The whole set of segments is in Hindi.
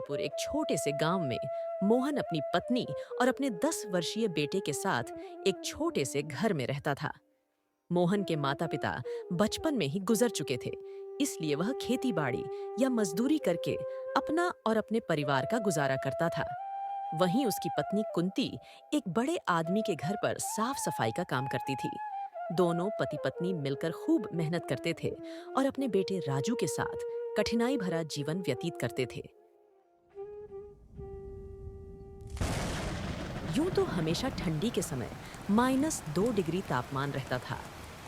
आनंदपुर एक छोटे से गांव में मोहन अपनी पत्नी और अपने 10 वर्षीय बेटे के साथ एक छोटे से घर में रहता था। मोहन के माता-पिता बचपन में ही गुजर चुके थे, इसलिए वह खेती-बाड़ी या मजदूरी करके अपना और अपने परिवार का गुजारा करता था। वहीं उसकी पत्नी कुंती एक बड़े आदमी के घर पर साफ-सफाई का काम करती थी। दोनों पति-पत्नी मिलकर खूब मेहनत करते थे और अपने बेटे राजू के साथ कठिनाई भरा जीवन व्यतीत करते थे। यूं तो हमेशा ठंडी के समय -2 डिग्री तापमान रहता था,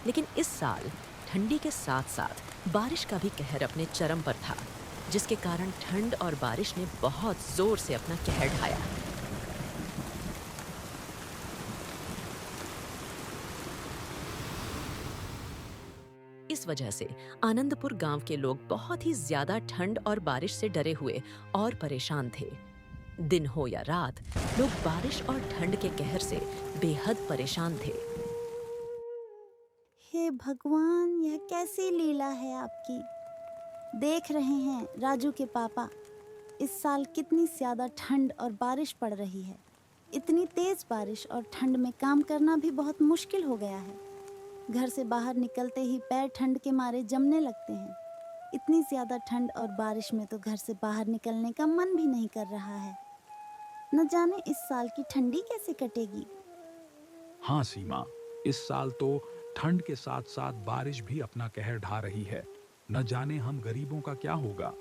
लेकिन इस साल ठंडी के साथ साथ बारिश का भी कहर अपने चरम पर था, जिसके कारण ठंड और बारिश ने बहुत जोर से अपना कहर ढाया। इस वजह से आनंदपुर गांव के लोग बहुत ही ज्यादा ठंड और बारिश से डरे हुए और परेशान थे। दिन हो या रात, लोग बारिश और ठंड के कहर से बेहद परेशान थे। हे भगवान, यह कैसी लीला है आपकी। देख रहे हैं राजू के पापा, इस साल कितनी ज्यादा ठंड और बारिश पड़ रही है। इतनी तेज बारिश और ठंड में काम करना भी बहुत मुश्किल हो गया है। घर से बाहर निकलते ही पैर ठंड के मारे जमने लगते हैं। इतनी ज्यादा ठंड और बारिश में तो घर से बाहर निकलने का मन भी नहीं कर रहा है। न जाने इस साल की ठंडी कैसे कटेगी। हाँ सीमा, इस साल तो ठंड के साथ साथ बारिश भी अपना कहर ढा रही है। न जाने हम गरीबों का क्या होगा।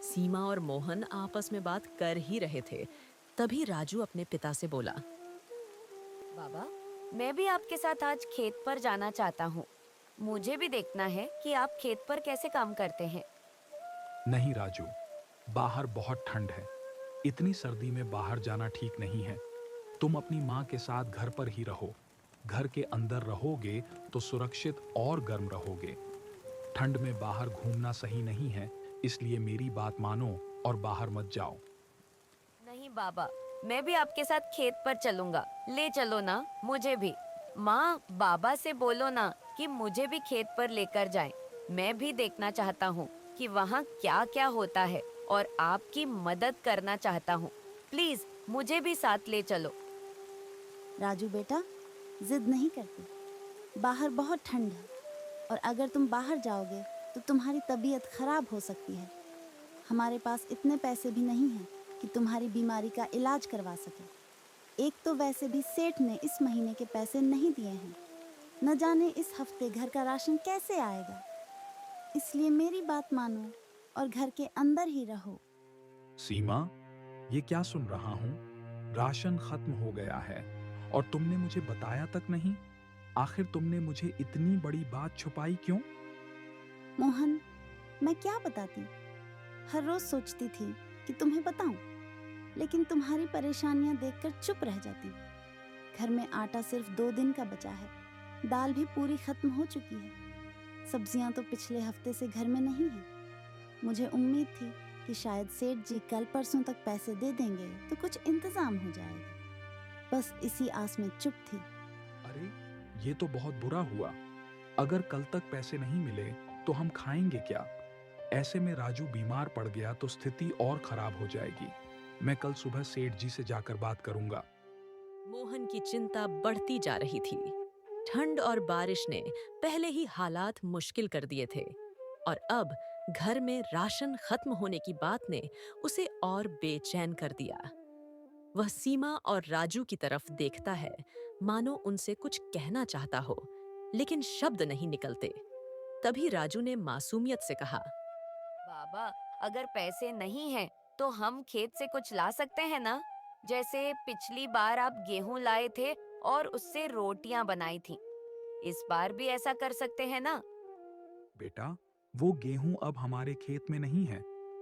सीमा और मोहन आपस में बात कर ही रहे थे, तभी राजू अपने पिता से बोला। बाबा, मैं भी आपके साथ आज खेत पर जाना चाहता हूँ। मुझे भी देखना है कि आप खेत पर कैसे काम करते हैं। नहीं राजू, बाहर बहुत ठंड है। इतनी सर्दी में बाहर जाना ठीक नहीं है। तुम अपनी माँ के साथ घर पर ही रहो। घर के अंदर रहोगे तो सुरक्षित और गर्म रहोगे। ठंड में बाहर घूमना सही नहीं है, इसलिए मेरी बात मानो और बाहर मत जाओ। नहीं बाबा, मैं भी आपके साथ खेत पर चलूंगा। ले चलो ना मुझे भी। माँ, बाबा से बोलो ना कि मुझे भी खेत पर लेकर जाएं। मैं भी देखना चाहता हूँ कि वहाँ क्या क्या होता है और आपकी मदद करना चाहता हूँ। प्लीज मुझे भी साथ ले चलो। राजू बेटा, जिद नहीं करती। बाहर बहुत ठंड है और अगर तुम बाहर जाओगे तो तुम्हारी तबीयत खराब हो सकती है। हमारे पास इतने पैसे भी नहीं हैं कि तुम्हारी बीमारी का इलाज करवा सके। एक तो वैसे भी सेठ ने इस महीने के पैसे नहीं दिए हैं। न जाने इस हफ्ते घर का राशन कैसे आएगा। इसलिए मेरी बात मानो और घर के अंदर ही रहो। सीमा, ये क्या सुन रहा हूँ? राशन खत्म हो गया है और तुमने मुझे बताया तक नहीं। आखिर तुमने मुझे इतनी बड़ी बात छुपाई क्यों? मोहन, मैं क्या बताती। हर रोज सोचती थी कि तुम्हें बताऊं, लेकिन तुम्हारी परेशानियां देखकर चुप रह जाती। घर में आटा सिर्फ 2 दिन का बचा है। दाल भी पूरी खत्म हो चुकी है। सब्जियां तो पिछले हफ्ते से घर में नहीं है। मुझे उम्मीद थी कि शायद सेठ जी कल परसों तक पैसे दे देंगे तो कुछ इंतजाम हो जाएगा। बस इसी आस में चुप थी। अरे, ये तो बहुत बुरा हुआ। अगर कल तक पैसे नहीं मिले तो हम खाएंगे क्या? ऐसे में राजू बीमार पड़ गया तो स्थिति और खराब हो जाएगी। मैं कल सुबह सेठ जी से जाकर बात करूंगा। मोहन की चिंता बढ़ती जा रही थी। ठंड और बारिश ने पहले ही हालात मुश्किल कर दिए थे और अब घर में राशन खत्म होने की बात ने उसे और बेचैन कर दिया। वह सीमा और राजू की तरफ देखता है, मानो उनसे कुछ कहना चाहता हो, लेकिन शब्द नहीं निकलते। तभी राजू ने मासूमियत से कहा। बाबा, अगर पैसे नहीं हैं तो हम खेत से कुछ ला सकते हैं ना। जैसे पिछली बार आप गेहूं लाए थे और उससे रोटियां बनाई थी। इस बार भी ऐसा कर सकते हैं ना। बेटा, वो गेहूं अब हमारे खेत में नहीं है।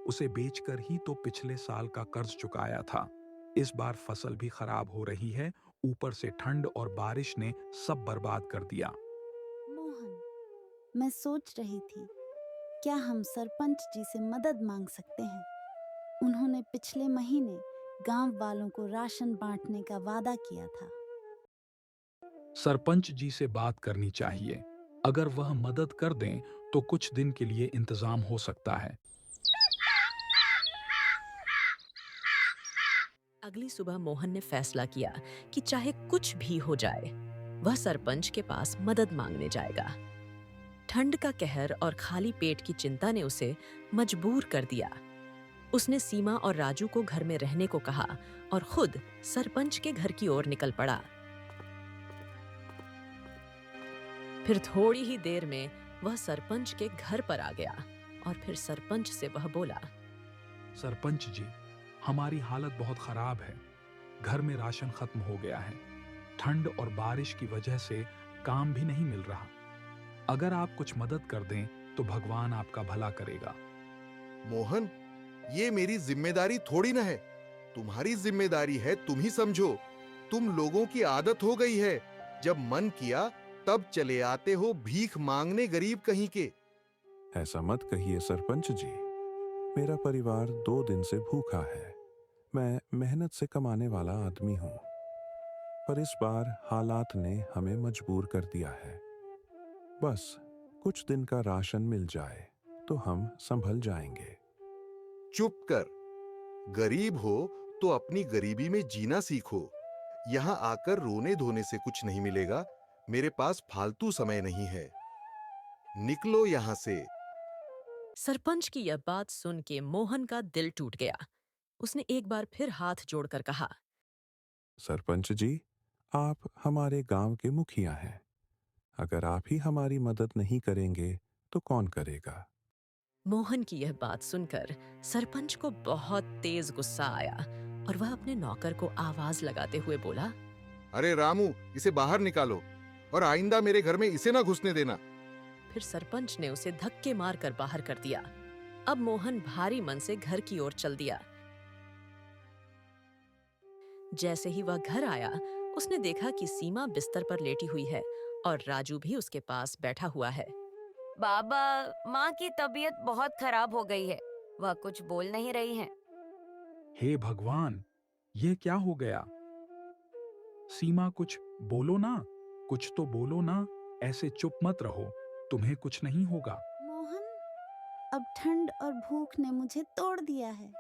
उसे बेचकर ही तो पिछले साल का कर्ज चुकाया था। इस बार फसल भी खराब हो रही है, ऊपर से ठंड और बारिश ने सब बर्बाद कर दिया। मोहन, मैं सोच रही थी, क्या हम सरपंच जी से मदद मांग सकते हैं? उन्होंने पिछले महीने गांव वालों को राशन बांटने का वादा किया था। सरपंच जी से बात करनी चाहिए। अगर वह मदद कर दें तो कुछ दिन के लिए इंतजाम हो सकता है। अगली सुबह मोहन ने फैसला किया कि चाहे कुछ भी हो जाए, वह सरपंच के पास मदद मांगने जाएगा। ठंड का कहर और खाली पेट की चिंता ने उसे मजबूर कर दिया। उसने सीमा और राजू को घर में रहने को कहा और खुद सरपंच के घर की ओर निकल पड़ा। फिर थोड़ी ही देर में वह सरपंच के घर पर आ गया और फिर सरपंच से वह बोला, सरपंच जी, हमारी हालत बहुत खराब है। घर में राशन खत्म हो गया है। ठंड और बारिश की वजह से काम भी नहीं मिल रहा। अगर आप कुछ मदद कर दें तो भगवान आपका भला करेगा। मोहन, ये मेरी जिम्मेदारी थोड़ी ना है। तुम्हारी जिम्मेदारी है, तुम ही समझो। तुम लोगों की आदत हो गई है, जब मन किया तब चले आते हो भीख मांगने, गरीब कहीं के। ऐसा मत कहिए सरपंच जी। मेरा परिवार 2 दिन से भूखा है। मैं मेहनत से कमाने वाला आदमी हूँ, पर इस बार हालात ने हमें मजबूर कर दिया है। बस कुछ दिन का राशन मिल जाए तो हम संभल जाएंगे। चुप कर। गरीब हो तो अपनी गरीबी में जीना सीखो। यहाँ आकर रोने धोने से कुछ नहीं मिलेगा। मेरे पास फालतू समय नहीं है। निकलो यहाँ से। सरपंच की यह बात सुन के मोहन का दिल टूट गया। उसने एक बार फिर हाथ जोड़कर कहा, सरपंच जी, आप हमारे गांव के मुखिया हैं। अगर आप ही हमारी मदद नहीं करेंगे तो कौन करेगा? मोहन की यह बात सुनकर सरपंच को बहुत तेज गुस्सा आया और वह अपने नौकर को आवाज लगाते हुए बोला, अरे रामू, इसे बाहर निकालो और आइंदा मेरे घर में इसे ना घुसने देना। फिर सरपंच ने उसे धक्के मारकर बाहर कर दिया। अब मोहन भारी मन से घर की ओर चल दिया। जैसे ही वह घर आया, उसने देखा कि सीमा बिस्तर पर लेटी हुई है और राजू भी उसके पास बैठा हुआ है। बाबा, माँ की तबीयत बहुत खराब हो गई है। वह कुछ बोल नहीं रही है। हे भगवान, ये क्या हो गया? सीमा, कुछ बोलो ना, कुछ तो बोलो ना। ऐसे चुप मत रहो, तुम्हें कुछ नहीं होगा। मोहन, अब ठंड और भूख ने मुझे तोड़ दिया है।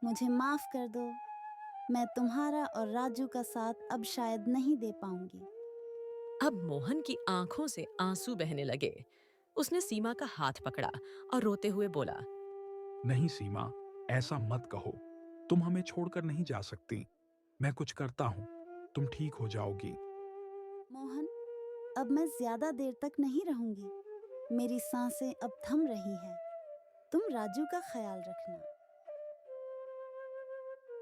मुझे माफ कर दो। मैं तुम्हारा और राजू का साथ अब शायद नहीं दे पाऊंगी। अब मोहन की आंखों से आंसू बहने लगे। उसने सीमा का हाथ पकड़ा और रोते हुए बोला, नहीं सीमा, ऐसा मत कहो। तुम हमें छोड़कर नहीं जा सकती। मैं कुछ करता हूँ, तुम ठीक हो जाओगी। मोहन, अब मैं ज्यादा देर तक नहीं रहूंगी। मेरी सांसें अब थम रही हैं। तुम राजू का ख्याल रखना।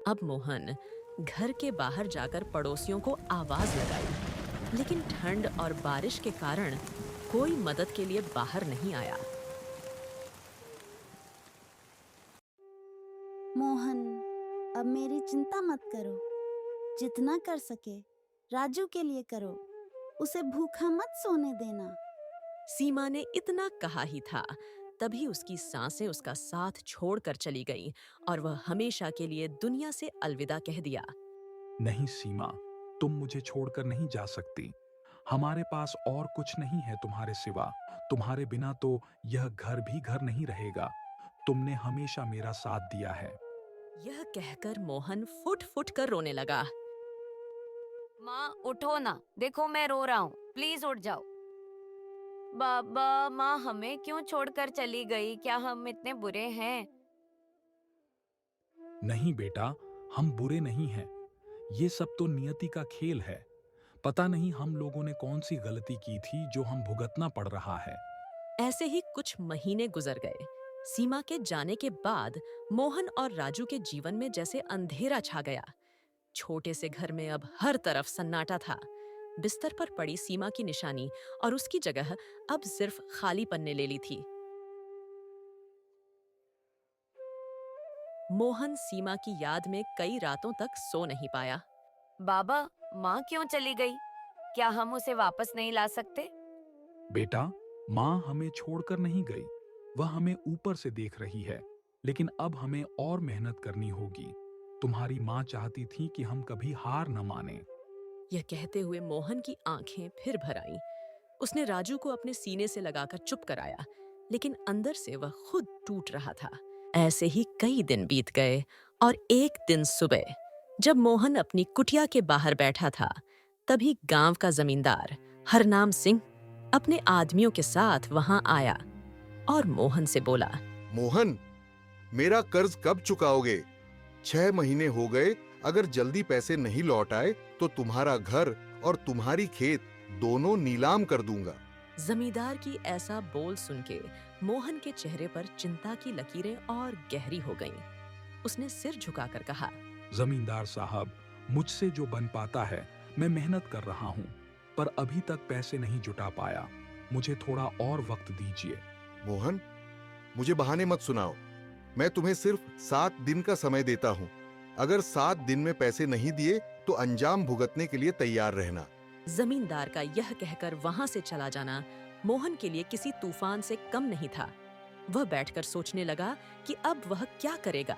अब मोहन घर के बाहर जाकर पड़ोसियों को आवाज लगाई, लेकिन ठंड और बारिश के कारण कोई मदद के लिए बाहर नहीं आया। मोहन, अब मेरी चिंता मत करो। जितना कर सके राजू के लिए करो। उसे भूखा मत सोने देना। सीमा ने इतना कहा ही था, तभी उसकी सांसें उसका साथ छोड़कर चली गईं और वह हमेशा के लिए दुनिया से अलविदा कह दिया। नहीं सीमा, तुम मुझे छोड़कर नहीं जा सकती। हमारे पास और कुछ नहीं है तुम्हारे सिवा। तुम्हारे बिना तो यह घर भी घर नहीं रहेगा। तुमने हमेशा मेरा साथ दिया है। यह कहकर मोहन फुट फुट कर रोने लगा। माँ, उठो ना, देखो मैं रो रहा हूँ। प्लीज उठ जाओ। बाबा, माँ हमें क्यों छोड़कर चली गई? क्या हम इतने बुरे हैं? नहीं बेटा, हम बुरे नहीं हैं। ये सब तो नियति का खेल है। पता नहीं हम लोगों ने कौन सी गलती की थी जो हम भुगतना पड़ रहा है। ऐसे ही कुछ महीने गुजर गए। सीमा के जाने के बाद मोहन और राजू के जीवन में जैसे अंधेरा छा गया। छोटे से घर में अब हर तरफ सन्नाटा था। बिस्तर पर पड़ी सीमा की निशानी और उसकी जगह अब सिर्फ खाली पन्ने ले ली थी। मोहन सीमा की याद में कई रातों तक सो नहीं पाया। बाबा, माँ क्यों चली गई? क्या हम उसे वापस नहीं ला सकते? बेटा, माँ हमें छोड़कर नहीं गई। वह हमें ऊपर से देख रही है, लेकिन अब हमें और मेहनत करनी होगी। तुम्हारी माँ चाहती थी कि हम कभी हार न माने। यह कहते हुए मोहन की आंखें फिर भर आईं। उसने राजू को अपने सीने से लगाकर चुप कराया, लेकिन अंदर से वह खुद टूट रहा था। ऐसे ही कई दिन बीत गए और एक दिन सुबह जब मोहन अपनी कुटिया के बाहर बैठा था, तभी गांव का जमींदार हरनाम सिंह अपने आदमियों के साथ वहां आया और मोहन से बोला, मोहन, मेरा कर्ज कब चुकाओगे? 6 महीने हो गए। अगर जल्दी पैसे नहीं लौट आए तो तुम्हारा घर और तुम्हारी खेत दोनों नीलाम कर दूंगा। जमींदार की ऐसा बोल सुन के मोहन के चेहरे पर चिंता की लकीरें और गहरी हो गईं। उसने सिर झुकाकर कहा, जमींदार साहब, मुझसे जो बन पाता है मैं मेहनत कर रहा हूँ, पर अभी तक पैसे नहीं जुटा पाया। मुझे थोड़ा और वक्त दीजिए। मोहन, मुझे बहाने मत सुनाओ। मैं तुम्हें सिर्फ 7 दिन का समय देता हूँ। अगर 7 दिन में पैसे नहीं दिए तो अंजाम भुगतने के लिए तैयार रहना। जमींदार का यह कहकर वहां से चला जाना मोहन के लिए किसी तूफान से कम नहीं था। वह बैठकर सोचने लगा कि अब वह क्या करेगा।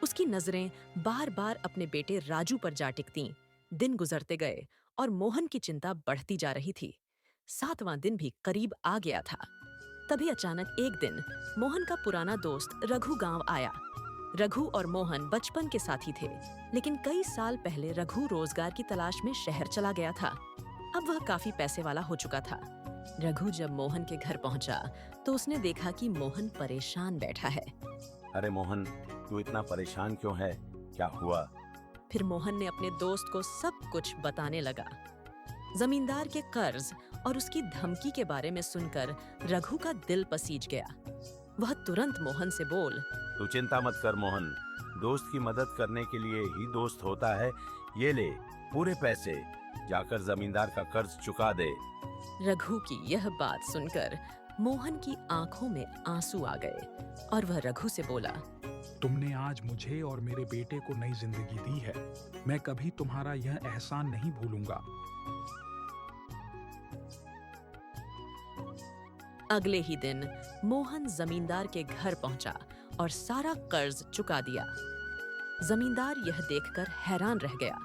उसकी नजरें बार-बार अपने बेटे राजू पर जा टिकतीं। दिन गुजरते गए और मोहन की चिंता बढ़ती जा रही थी। 7वां दिन भी करीब आ गया था। तभी अचानक एक दिन मोहन का पुराना दोस्त रघु गांव आया। रघु और मोहन बचपन के साथी थे, लेकिन कई साल पहले रघु रोजगार की तलाश में शहर चला गया था। अब वह काफी पैसे वाला हो चुका था। रघु जब मोहन के घर पहुंचा तो उसने देखा कि मोहन परेशान बैठा है। अरे मोहन, तू इतना परेशान क्यों है? क्या हुआ? फिर मोहन ने अपने दोस्त को सब कुछ बताने लगा। जमींदार के कर्ज और उसकी धमकी के बारे में सुनकर रघु का दिल पसीज गया। वह तुरंत मोहन से बोल, तू चिंता मत कर मोहन, दोस्त की मदद करने के लिए ही दोस्त होता है। ये ले पूरे पैसे, जाकर जमींदार का कर्ज चुका दे। रघु की यह बात सुनकर मोहन की आंखों में आंसू आ गए और वह रघु से बोला, तुमने आज मुझे और मेरे बेटे को नई जिंदगी दी है। मैं कभी तुम्हारा यह एहसान नहीं भूलूंगा। अगले ही दिन मोहन जमींदार के घर पहुंचा और सारा कर्ज चुका दिया। जमींदार यह देखकर हैरान रह गया,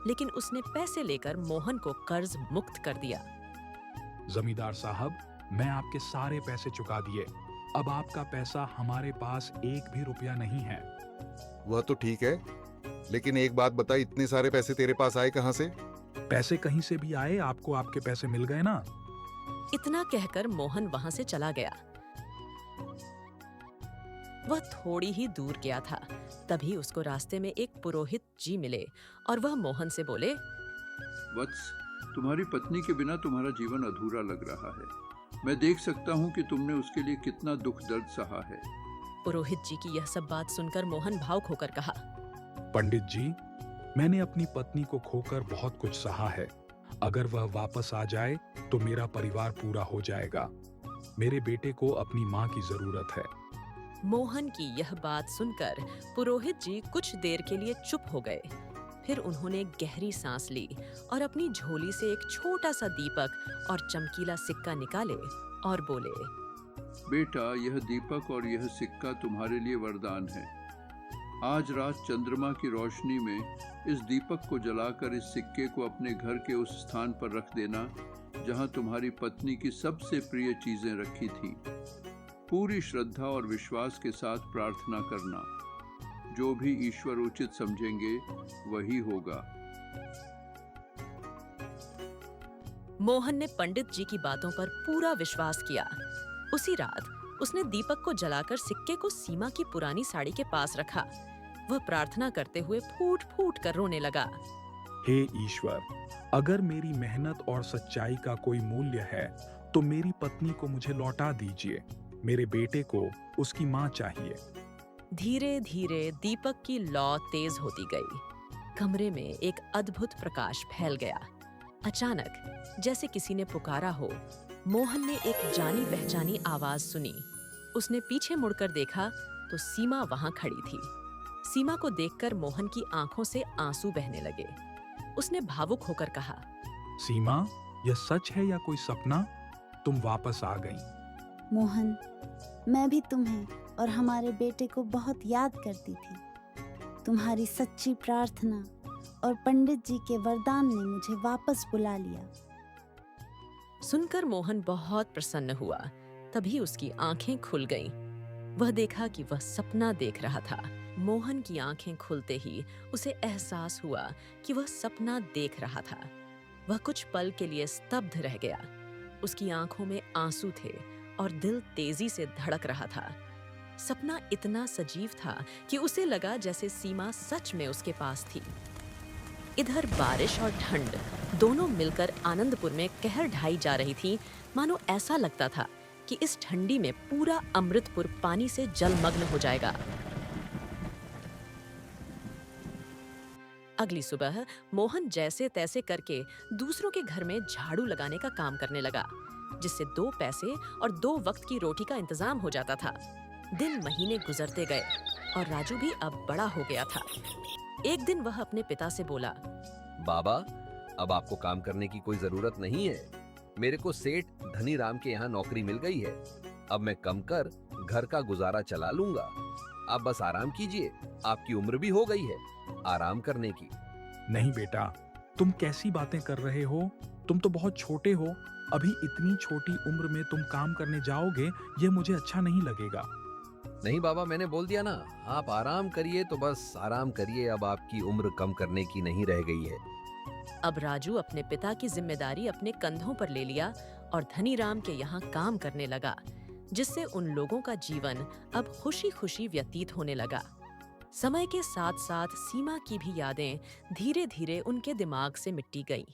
लेकिन उसने पैसे लेकर मोहन को कर्ज मुक्त कर दिया। जमींदार साहब, मैं आपके सारे पैसे चुका दिए। अब आपका पैसा हमारे पास एक भी रुपया नहीं है। वह तो ठीक है, लेकिन एक बात बता, इतने सारे पैसे तेरे पास आए कहाँ से? पैसे कहीं से भी आए, आपको आपके पैसे मिल गए ना। इतना कहकर मोहन वहां से चला गया। वह थोड़ी ही दूर गया था, तभी उसको रास्ते में एक पुरोहित जी मिले और वह मोहन से बोले, वत्स, तुम्हारी पत्नी के बिना तुम्हारा जीवन अधूरा लग रहा है। मैं देख सकता हूँ कि तुमने उसके लिए कितना दुख दर्द सहा है। पुरोहित जी की यह सब बात सुनकर मोहन भावुक होकर कहा, पंडित जी, मैंने अपनी पत्नी को खोकर बहुत कुछ सहा है। अगर वह वापस आ जाए तो मेरा परिवार पूरा हो जाएगा। मेरे बेटे को अपनी माँ की जरूरत है। मोहन की यह बात सुनकर पुरोहित जी कुछ देर के लिए चुप हो गए। फिर उन्होंने गहरी सांस ली और अपनी झोली से एक छोटा सा दीपक और चमकीला सिक्का निकाले और बोले, बेटा, यह दीपक और यह सिक्का तुम्हारे लिए वरदान है। आज रात चंद्रमा की रोशनी में इस दीपक को जलाकर इस सिक्के को अपने घर के उस स्थान पर रख देना जहां तुम्हारी पत्नी की सबसे प्रिय चीजें रखी थी। पूरी श्रद्धा और विश्वास के साथ प्रार्थना करना। जो भी ईश्वर उचित समझेंगे वही होगा। मोहन ने पंडित जी की बातों पर पूरा विश्वास किया। उसी रात उसने दीपक को जलाकर सिक्के को सीमा की पुरानी साड़ी के पास रखा। वह प्रार्थना करते हुए फूट फूट कर रोने लगा। हे ईश्वर, अगर मेरी मेहनत और सच्चाई का कोई मूल्य है तो मेरी पत्नी को मुझे लौटा दीजिए। मेरे बेटे को उसकी माँ चाहिए। धीरे धीरे दीपक की लौ तेज होती गई। कमरे में एक अद्भुत प्रकाश फैल गया। अचानक जैसे किसी ने पुकारा हो, मोहन ने एक जानी पहचानी आवाज सुनी। उसने पीछे मुड़कर देखा तो सीमा वहां खड़ी थी। सीमा को देखकर मोहन की आंखों से आंसू बहने लगे। उसने भावुक होकर कहा, सीमा, यह सच है या कोई सपना? तुम वापस आ गई। मोहन, मैं भी तुम्हें और हमारे बेटे को बहुत याद करती थी। तुम्हारी सच्ची प्रार्थना और पंडित जी के वरदान ने मुझे वापस बुला लिया। सुनकर मोहन बहुत प्रसन्न हुआ। तभी उसकी आंखें खुल गईं। वह देखा कि वह सपना देख रहा था। मोहन की आंखें खुलते ही उसे एहसास हुआ कि वह सपना देख रहा था। वह कुछ पल के लिए स्तब्ध रह गया। उसकी आंखों में आंसू थे और दिल तेजी से धड़क रहा था। सपना इतना सजीव था कि उसे लगा जैसे सीमा सच में उसके पास थी। इधर बारिश और ठंड दोनों मिलकर आनंदपुर में कहर ढाई जा रही थी। मानो ऐसा लगता था कि इस ठंडी में पूरा अमृतपुर पानी से जलमग्न हो जाएगा। अगली सुबह मोहन जैसे तैसे करके दूसरों के घर में झाड़ू लगाने का काम करने लगा, जिससे 2 पैसे और 2 वक्त की रोटी का इंतजाम हो जाता था। दिन महीने गुजरते गए और राजू भी अब बड़ा हो गया था। एक दिन वह अपने पिता से बोला, बाबा, अब आपको काम करने की कोई जरूरत नहीं है। मेरे को सेठ धनी राम के यहाँ नौकरी मिल गई है। अब मैं कम कर घर का गुजारा चला लूंगा। आप बस आराम कीजिए, आपकी उम्र भी हो गई है आराम करने की। नहीं बेटा, तुम कैसी बातें कर रहे हो? तुम तो बहुत छोटे हो। अभी इतनी छोटी उम्र में तुम काम करने जाओगे, ये मुझे अच्छा नहीं लगेगा। नहीं बाबा, मैंने बोल दिया ना, आप आराम करिए तो बस आराम करिए। अब आपकी उम्र कम करने की नहीं रह गई है। अब राजू अपने पिता की जिम्मेदारी अपने कंधों पर ले लिया और धनीराम के यहाँ काम करने लगा, जिससे उन लोगों का जीवन अब खुशी खुशी व्यतीत होने लगा। समय के साथ साथ सीमा की भी यादें धीरे धीरे उनके दिमाग से मिटती गईं।